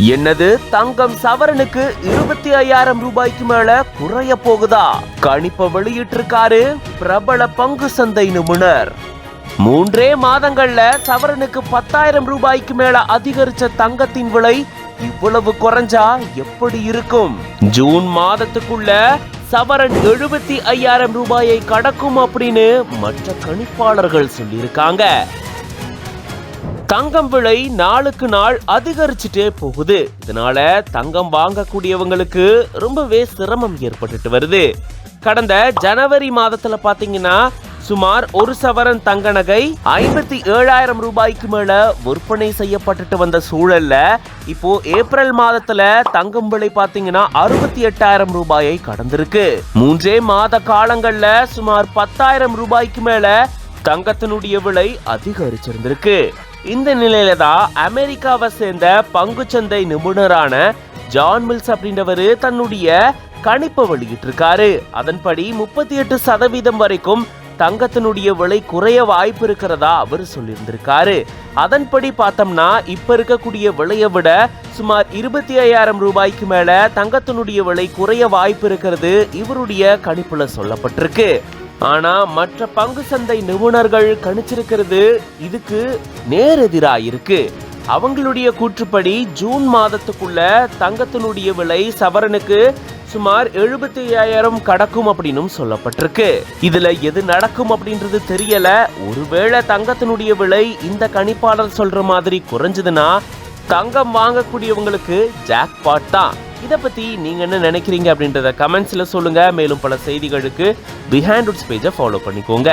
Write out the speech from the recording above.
என்னது, தங்கம் சவரனுக்கு 25,000 ரூபாய்க்கு மேல குறைய போகுதா? கணிப்பை வெளியிட்டிருக்காரு பிரபல பங்கு சந்தை நிபுணர். 3 மாதங்கள்ல சவரனுக்கு 10,000 ரூபாய்க்கு மேல அதிகரிச்ச தங்கத்தின் விலை இவ்வளவு குறைஞ்சா எப்படி இருக்கும்? ஜூன் மாதத்துக்குள்ள சவரன் 75,000 ரூபாயை கடக்கும் அப்படின்னு மற்ற கணிப்பாளர்கள் சொல்லியிருக்காங்க. தங்கம் விலை நாளுக்கு நாள் அதிகரிச்சுட்டே போகுது. இதனால தங்கம் வாங்கக்கூடியவங்களுக்கு ரொம்பவே சிரமம் ஏற்பட்டுட்டு வருது. கடந்த ஜனவரி மாதத்துல பாத்தீங்கன்னா சுமார் 1 சவரன் தங்க நகை 57,000 ரூபாய்க்கு மேல விற்பனை செய்யப்பட்டுட்டு வந்த சூழல்ல இப்போ ஏப்ரல் மாதத்துல தங்கம் விலை பாத்தீங்கன்னா 68,000 ரூபாயை கடந்திருக்கு. 3 மாத காலங்கள்ல சுமார் 10,000 ரூபாய்க்கு மேல தங்கத்தினுடைய விலை அதிகரிச்சிருந்திருக்கு. இந்த நிலையில தான் அமெரிக்காவை சேர்ந்த பங்குச்சந்தை நிபுணரான ஜான் மில்ஸ் அப்படின்றவரு தன்னுடைய கணிப்பை வெளியிட்டிருக்காரு. அதன்படி 38% வரைக்கும் தங்கத்தினுடைய விலை குறைய வாய்ப்பு இருக்கிறதா அவர் சொல்லியிருந்திருக்காரு. அதன்படி பார்த்தோம்னா இப்ப இருக்கக்கூடிய விலையை விட சுமார் 25,000 ரூபாய்க்கு மேல தங்கத்தினுடைய விலை குறைய வாய்ப்பு இருக்கிறது இவருடைய கணிப்புல சொல்லப்பட்டிருக்கு. ஆனா மற்ற பங்கு சந்தை நிபுணர்கள் கணிச்சிருக்கிறது இதுக்கு நேரெதிராயிருக்கு. அவங்களுடைய கூற்றுப்படி ஜூன் மாதத்துக்குள்ள தங்கத்தினுடைய விலை சவரனுக்கு சுமார் 75,000 கடக்கும் அப்படின்னு சொல்லப்பட்டிருக்கு. இதுல எது நடக்கும் அப்படின்றது தெரியல. ஒருவேளை தங்கத்தினுடைய விலை இந்த கணிப்பாளர் சொல்ற மாதிரி குறைஞ்சதுன்னா தங்கம் வாங்கக்கூடியவங்களுக்கு ஜாக்பாட் தான். இதை பத்தி நீங்க என்ன நினைக்கிறீங்க அப்படின்றத கமெண்ட்ஸ்ல சொல்லுங்க. மேலும் பல செய்திகளுக்கு பிஹைண்ட் ரூட்ஸ் பேஜை ஃபாலோ பண்ணிக்கோங்க.